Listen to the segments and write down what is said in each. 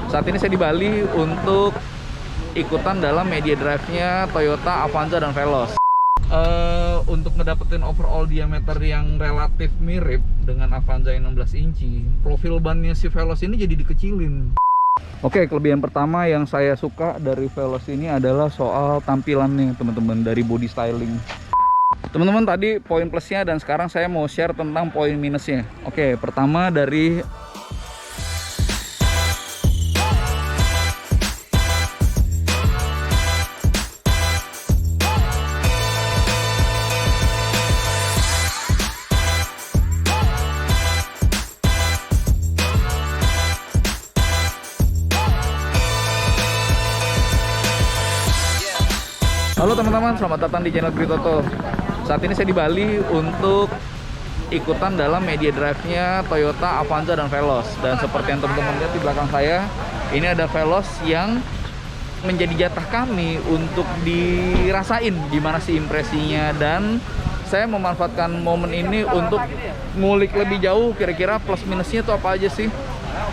Saat ini saya di Bali untuk ikutan dalam media drive-nya Toyota Avanza dan Veloz. Untuk ngedapetin overall diameter yang relatif mirip dengan Avanza yang 16 inci, profil bannya si Veloz ini jadi dikecilin. Oke, kelebihan pertama yang saya suka dari Veloz ini adalah soal tampilannya, teman-teman, dari body styling. Teman-teman, tadi poin plusnya dan sekarang saya mau share tentang poin minusnya. Oke, pertama dari Halo teman-teman, selamat datang di channel Kritoto. Saat ini saya di Bali untuk ikutan dalam media drive-nya Toyota Avanza dan Veloz. Dan seperti yang teman-teman lihat di belakang saya, ini ada Veloz yang menjadi jatah kami untuk dirasain gimana sih impresinya. Dan saya memanfaatkan momen ini untuk ngulik lebih jauh kira-kira plus minusnya itu apa aja sih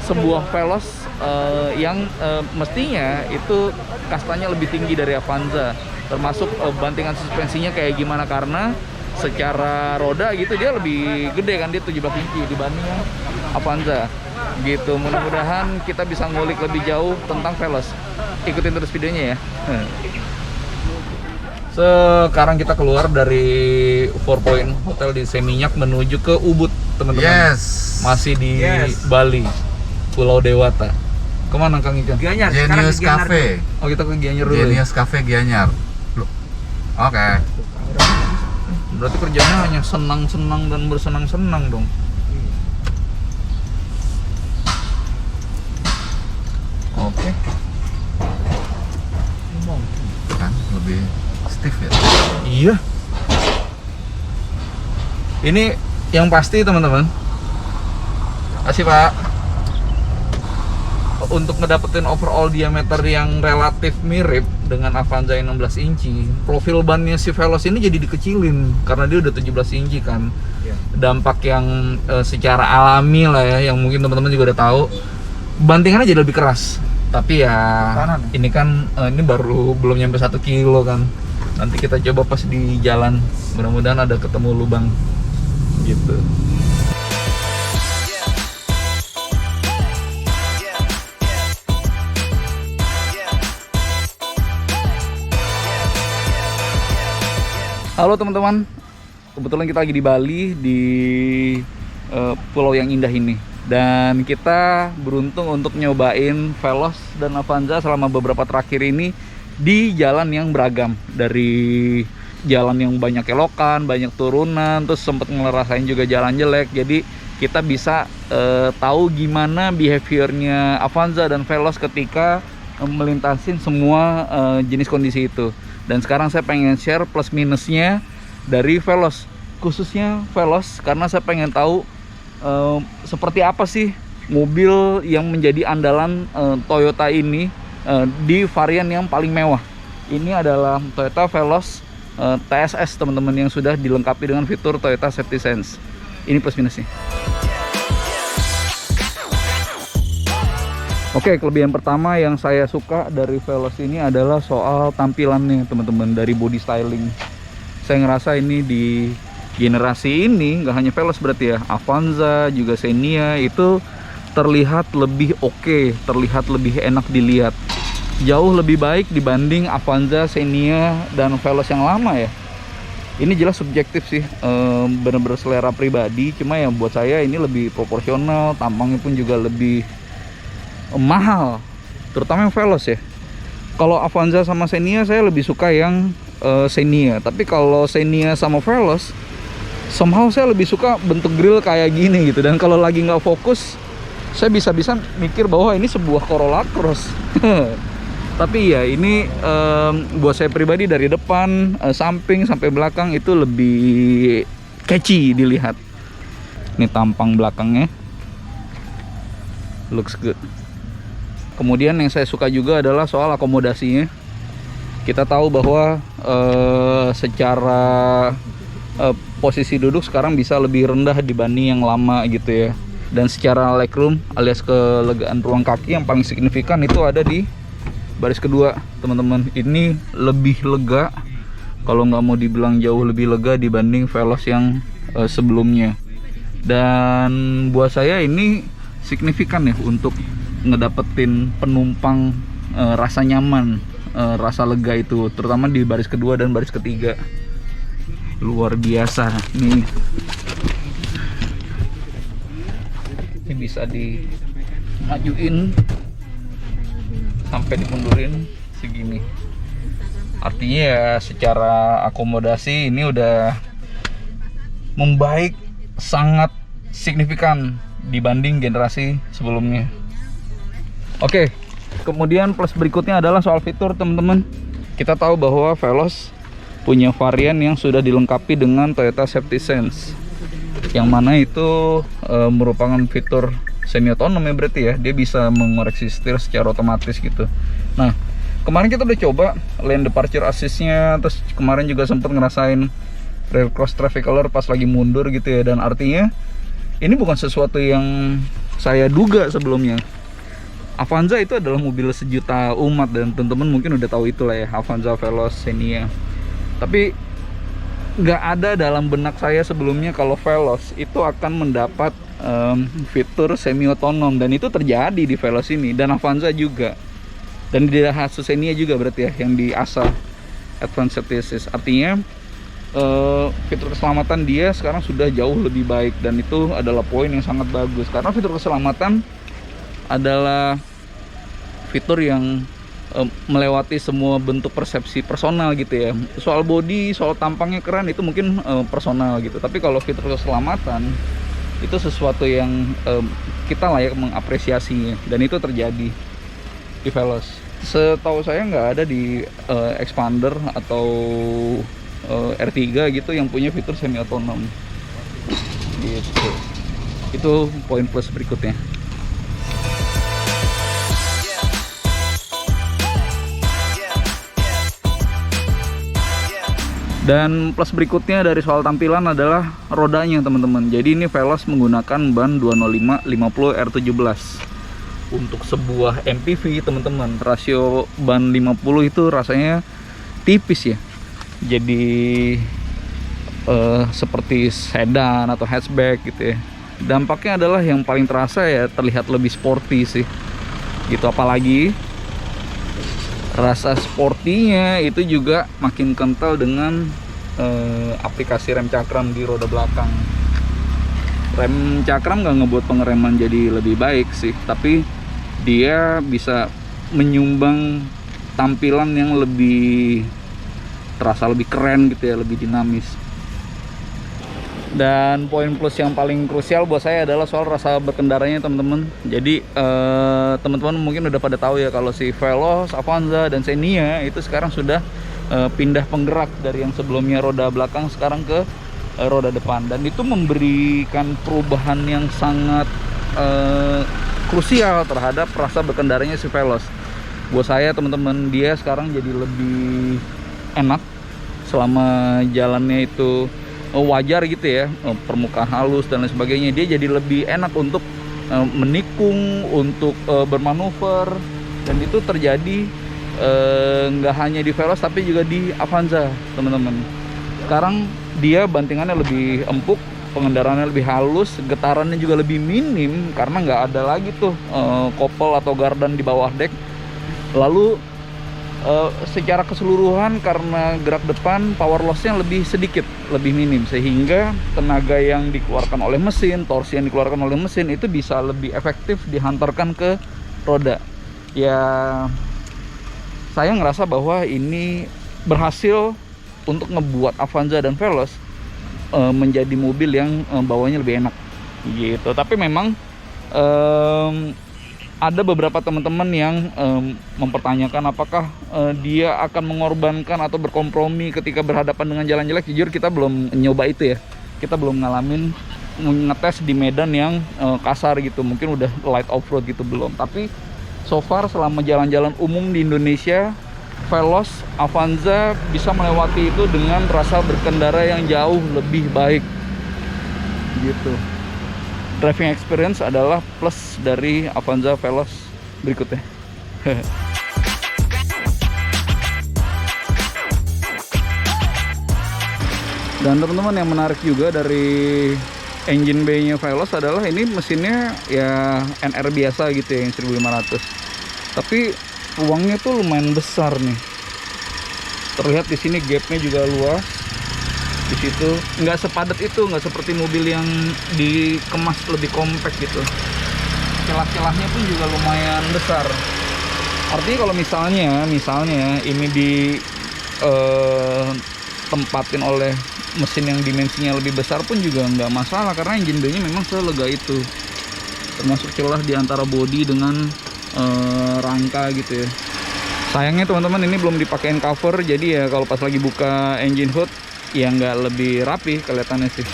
sebuah Veloz yang mestinya itu kastanya lebih tinggi dari Avanza. Termasuk bantingan suspensinya kayak gimana, karena secara roda gitu dia lebih gede kan, dia 17 inci dibanding Avanza gitu. Mudah-mudahan kita bisa ngulik lebih jauh tentang Veloz. Ikutin terus videonya ya. Sekarang kita keluar dari 4 Point Hotel di Seminyak menuju ke Ubud, teman-teman. Masih di Bali, Pulau Dewata. Kemana Kang Ikan? Gianyar. Genius Cafe. Oh, kita ke Gianyar dulu. Genius Cafe Gianyar. Oke. Berarti kerjanya hanya senang-senang dan bersenang-senang dong. Oke. Kan lebih stiff ya. Iya. Ini yang pasti teman-teman. Kasih Pak. Untuk ngedapetin overall diameter yang relatif mirip dengan Avanza yang 16 inci, profil bannya si Veloz ini jadi dikecilin karena dia udah 17 inci kan. Dampak yang secara alami lah ya, yang mungkin teman-teman juga udah tahu, bantingannya jadi lebih keras. Tapi ya ini kan ini baru belum nyampe 1 kilo kan. Nanti kita coba pas di jalan, mudah-mudahan ada ketemu lubang gitu. Halo teman-teman, kebetulan kita lagi di Bali, di pulau yang indah ini. Dan kita beruntung untuk nyobain Veloz dan Avanza selama beberapa terakhir ini di jalan yang beragam. Dari jalan yang banyak kelokan, banyak turunan, terus sempat ngerasain juga jalan jelek. Jadi kita bisa tahu gimana behaviornya Avanza dan Veloz ketika melintasin semua jenis kondisi itu. Dan sekarang saya pengen share plus minusnya dari Veloz, khususnya Veloz, karena saya pengen tahu seperti apa sih mobil yang menjadi andalan Toyota ini di varian yang paling mewah. Ini adalah Toyota Veloz TSS teman-teman, yang sudah dilengkapi dengan fitur Toyota Safety Sense. Ini plus minusnya. Oke, kelebihan pertama yang saya suka dari Veloz ini adalah soal tampilannya, teman-teman, dari body styling. Saya ngerasa ini di generasi ini, nggak hanya Veloz berarti ya, Avanza juga Xenia itu terlihat lebih oke, terlihat lebih enak dilihat. Jauh lebih baik dibanding Avanza, Xenia, dan Veloz yang lama ya. Ini jelas subjektif sih, bener-bener selera pribadi. Cuma ya buat saya ini lebih proporsional, tampangnya pun juga lebih mahal, terutama yang Veloz ya. Kalau Avanza sama Xenia saya lebih suka yang Xenia, tapi kalau Xenia sama Veloz somehow saya lebih suka bentuk grill kayak gini gitu. Dan kalau lagi nggak fokus, saya bisa-bisa mikir bahwa ini sebuah Corolla Cross. Tapi ya ini buat saya pribadi dari depan, samping sampai belakang itu lebih catchy dilihat. Ini tampang belakangnya looks good. Kemudian yang saya suka juga adalah soal akomodasinya. Kita tahu bahwa secara posisi duduk sekarang bisa lebih rendah dibanding yang lama gitu ya. Dan secara legroom alias kelegaan ruang kaki yang paling signifikan itu ada di baris kedua, teman-teman. Ini lebih lega, kalau nggak mau dibilang jauh lebih lega dibanding Veloz yang sebelumnya. Dan buat saya ini signifikan ya untuk ngedapetin penumpang rasa nyaman, rasa lega itu, terutama di baris kedua dan baris ketiga. Luar biasa nih. Ini bisa dimajuin sampai dimundurin segini. Artinya ya secara akomodasi ini udah membaik sangat signifikan dibanding generasi sebelumnya. Oke, kemudian plus berikutnya adalah soal fitur, teman-teman. Kita tahu bahwa Veloz punya varian yang sudah dilengkapi dengan Toyota Safety Sense, yang mana itu merupakan fitur semi otonom ya, berarti ya dia bisa mengoreksi setir secara otomatis gitu. Nah, kemarin kita udah coba lane departure assist-nya, terus kemarin juga sempat ngerasain rear cross traffic color pas lagi mundur gitu ya. Dan artinya ini bukan sesuatu yang saya duga sebelumnya. Avanza itu adalah mobil sejuta umat, dan teman-teman mungkin udah tahu itulah ya, Avanza, Veloz, Xenia. Tapi nggak ada dalam benak saya sebelumnya kalau Veloz itu akan mendapat fitur semi otonom, dan itu terjadi di Veloz ini dan Avanza juga, dan di Daihatsu Xenia juga berarti ya, yang di ASA Advanced Safety Assist. Artinya fitur keselamatan dia sekarang sudah jauh lebih baik, dan itu adalah poin yang sangat bagus karena fitur keselamatan adalah fitur yang melewati semua bentuk persepsi personal gitu ya. Soal body, soal tampangnya keren itu mungkin personal gitu, tapi kalau fitur keselamatan itu sesuatu yang kita layak mengapresiasinya, dan itu terjadi di Veloz. Setahu saya nggak ada di Expander atau R3 gitu yang punya fitur semi otonom gitu. Itu poin plus berikutnya. Dan plus berikutnya dari soal tampilan adalah rodanya, teman-teman. Jadi ini Veloz menggunakan ban 205 50 R17. Untuk sebuah MPV, teman-teman, rasio ban 50 itu rasanya tipis ya. Jadi seperti sedan atau hatchback gitu ya. Dampaknya adalah yang paling terasa ya terlihat lebih sporty sih. Gitu, apalagi rasa sportinya itu juga makin kental dengan aplikasi rem cakram di roda belakang. Rem cakram nggak ngebuat pengereman jadi lebih baik sih, tapi dia bisa menyumbang tampilan yang lebih terasa lebih keren gitu ya, lebih dinamis. Dan poin plus yang paling krusial buat saya adalah soal rasa berkendaranya, teman-teman. Jadi teman-teman mungkin udah pada tahu ya kalau si Veloz, Avanza, dan Xenia itu sekarang sudah pindah penggerak dari yang sebelumnya roda belakang sekarang ke roda depan, dan itu memberikan perubahan yang sangat krusial terhadap rasa berkendaranya si Veloz. Buat saya, teman-teman, dia sekarang jadi lebih enak selama jalannya itu wajar gitu ya, permukaan halus dan lain sebagainya. Dia jadi lebih enak untuk menikung, untuk bermanuver, dan itu terjadi nggak hanya di Veloz tapi juga di Avanza, teman-teman. Sekarang dia bantingannya lebih empuk, pengendaraannya lebih halus, getarannya juga lebih minim karena nggak ada lagi tuh kopel atau gardan di bawah dek. Lalu secara keseluruhan karena gerak depan power lossnya lebih sedikit, lebih minim, sehingga tenaga yang dikeluarkan oleh mesin, torsi yang dikeluarkan oleh mesin itu bisa lebih efektif dihantarkan ke roda. Ya, saya ngerasa bahwa ini berhasil untuk ngebuat Avanza dan Veloz menjadi mobil yang bawanya lebih enak gitu. Tapi memang ada beberapa teman-teman yang mempertanyakan apakah dia akan mengorbankan atau berkompromi ketika berhadapan dengan jalan jelek. Jujur kita belum nyoba itu ya, kita belum ngalamin ngetes di medan yang kasar gitu, mungkin udah light off-road gitu belum. Tapi so far selama jalan-jalan umum di Indonesia, Veloz, Avanza bisa melewati itu dengan rasa berkendara yang jauh lebih baik gitu. driving experience adalah plus dari Avanza Veloz berikutnya. Dan teman-teman, yang menarik juga dari engine bay-nya Veloz adalah ini mesinnya ya NR biasa gitu ya, yang 1500. Tapi ruangnya tuh lumayan besar nih. Terlihat di sini gapnya juga luas. Di situ nggak sepadat itu, nggak seperti mobil yang dikemas lebih compact gitu. Celah-celahnya pun juga lumayan besar. Artinya kalau misalnya ini di tempatin oleh mesin yang dimensinya lebih besar pun juga nggak masalah, karena engine bay-nya memang selega itu, termasuk celah di antara bodi dengan rangka gitu ya. Sayangnya teman-teman, ini belum dipakein cover, jadi ya kalau pas lagi buka engine hood ya nggak lebih rapi kelihatannya sih.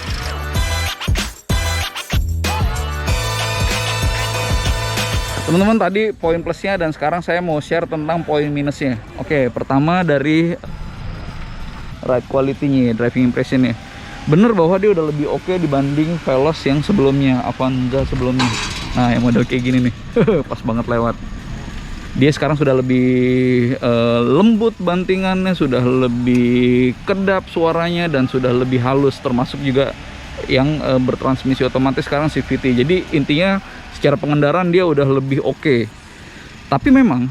Teman-teman, tadi poin plusnya dan sekarang saya mau share tentang poin minusnya. Oke, pertama dari ride quality-nya, driving impression-nya. Bener bahwa dia udah lebih oke dibanding Veloz yang sebelumnya, Avanza sebelumnya. Nah, yang model kayak gini nih, pas banget lewat. Dia sekarang sudah lebih lembut bantingannya, sudah lebih kedap suaranya, dan sudah lebih halus, termasuk juga yang bertransmisi otomatis sekarang CVT. Jadi intinya secara pengendaraan dia udah lebih oke. Tapi memang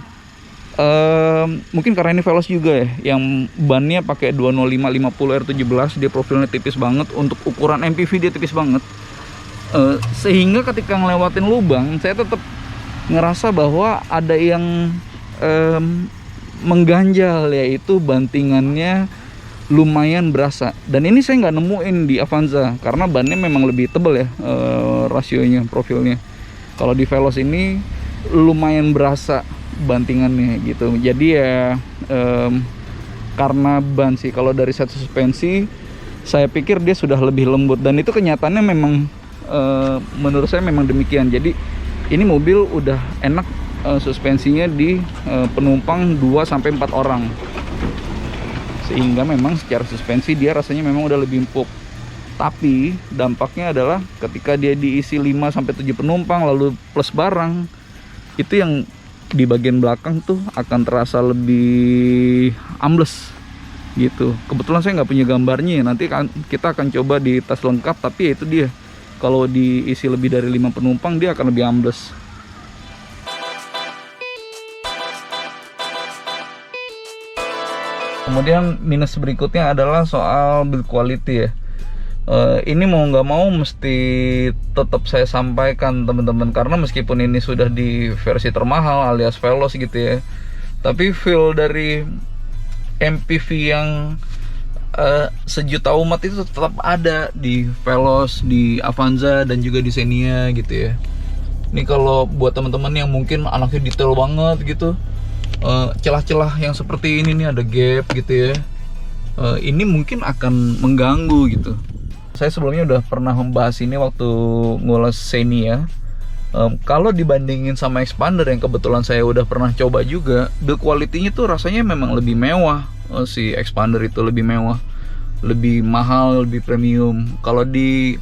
mungkin karena ini Veloz juga ya, yang bannya pakai 205/50 R17, dia profilnya tipis banget, untuk ukuran MPV dia tipis banget. Sehingga ketika ngelewatin lubang, saya tetap ngerasa bahwa ada yang mengganjal, yaitu bantingannya lumayan berasa. Dan ini saya nggak nemuin di Avanza, karena bannya memang lebih tebal ya, rasionya, profilnya. Kalau di Veloz ini lumayan berasa bantingannya gitu. Jadi ya karena ban sih. Kalau dari satu suspensi saya pikir dia sudah lebih lembut, dan itu kenyataannya memang menurut saya memang demikian. Jadi ini mobil udah enak suspensinya di penumpang 2-4 orang, sehingga memang secara suspensi dia rasanya memang udah lebih empuk. Tapi dampaknya adalah ketika dia diisi 5-7 penumpang lalu plus barang, itu yang di bagian belakang tuh akan terasa lebih ambles gitu. Kebetulan saya nggak punya gambarnya, nanti kita akan coba di tas lengkap. Tapi ya itu dia, kalau diisi lebih dari 5 penumpang dia akan lebih ambles. Kemudian minus berikutnya adalah soal build quality ya. Ini mau nggak mau mesti tetap saya sampaikan teman-teman, karena meskipun ini sudah di versi termahal alias Veloz gitu ya, tapi feel dari MPV yang sejuta umat itu tetap ada di Veloz, di Avanza, dan juga di Xenia gitu ya. Ini kalau buat teman-teman yang mungkin anaknya detail banget gitu, celah-celah yang seperti ini nih, ada gap gitu ya, ini mungkin akan mengganggu gitu. Saya sebelumnya udah pernah membahas ini waktu ngulas Xenia. Kalau dibandingin sama Expander yang kebetulan saya udah pernah coba juga, build quality-nya tuh rasanya memang lebih mewah. Si Expander itu lebih mewah, lebih mahal, lebih premium. Kalau di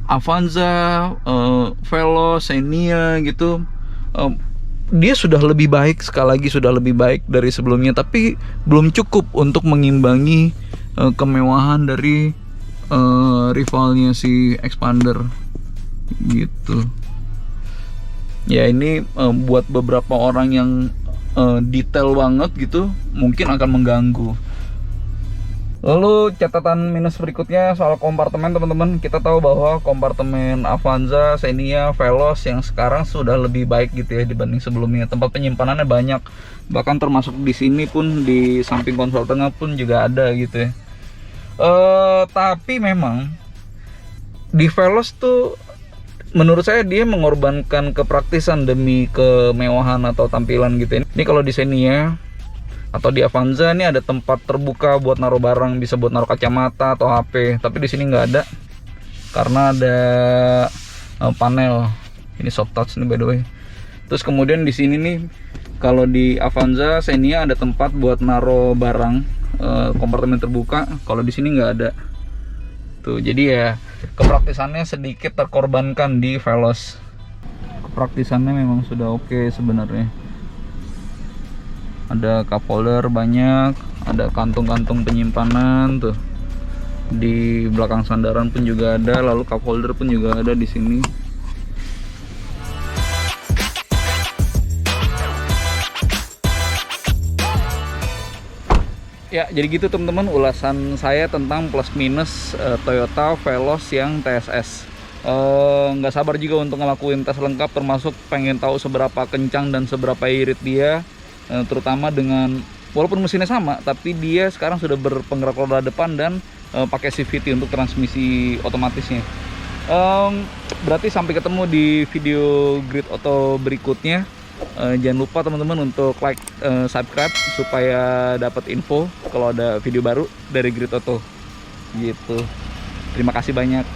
Avanza, Veloz, Xenia gitu, dia sudah lebih baik, sekali lagi sudah lebih baik dari sebelumnya, tapi belum cukup untuk mengimbangi kemewahan dari rivalnya si Expander gitu. Ya ini buat beberapa orang yang detail banget gitu mungkin akan mengganggu. Lalu catatan minus berikutnya soal kompartemen teman-teman. Kita tahu bahwa kompartemen Avanza, Xenia, Veloz yang sekarang sudah lebih baik gitu ya dibanding sebelumnya. Tempat penyimpanannya banyak, bahkan termasuk di sini pun, di samping konsol tengah pun juga ada gitu ya. Tapi memang di Veloz tuh menurut saya dia mengorbankan kepraktisan demi kemewahan atau tampilan gitu. Ini kalau di Xenia atau di Avanza ini ada tempat terbuka buat naruh barang, bisa buat naruh kacamata atau HP. Tapi di sini nggak ada, karena ada panel. Ini soft touch nih by the way. Terus kemudian di sini nih, kalau di Avanza, Xenia ada tempat buat naruh barang, kompartemen terbuka. Kalau di sini nggak ada. gitu. Jadi ya kepraktisannya sedikit terkorbankan di Veloz. Kepraktisannya memang sudah oke sebenarnya. Ada cup holder banyak, ada kantung-kantung penyimpanan tuh. Di belakang sandaran pun juga ada, lalu cup holder pun juga ada di sini. Ya, jadi gitu teman-teman ulasan saya tentang plus minus Toyota Veloz yang TSS. Nggak sabar juga untuk ngelakuin tes lengkap, termasuk pengen tahu seberapa kencang dan seberapa irit dia, terutama dengan walaupun mesinnya sama, tapi dia sekarang sudah berpenggerak roda depan dan pakai CVT untuk transmisi otomatisnya. Berarti sampai ketemu di video Grid Auto berikutnya. Jangan lupa teman-teman untuk like, subscribe supaya dapat info kalau ada video baru dari Grid Auto gitu. Terima kasih banyak.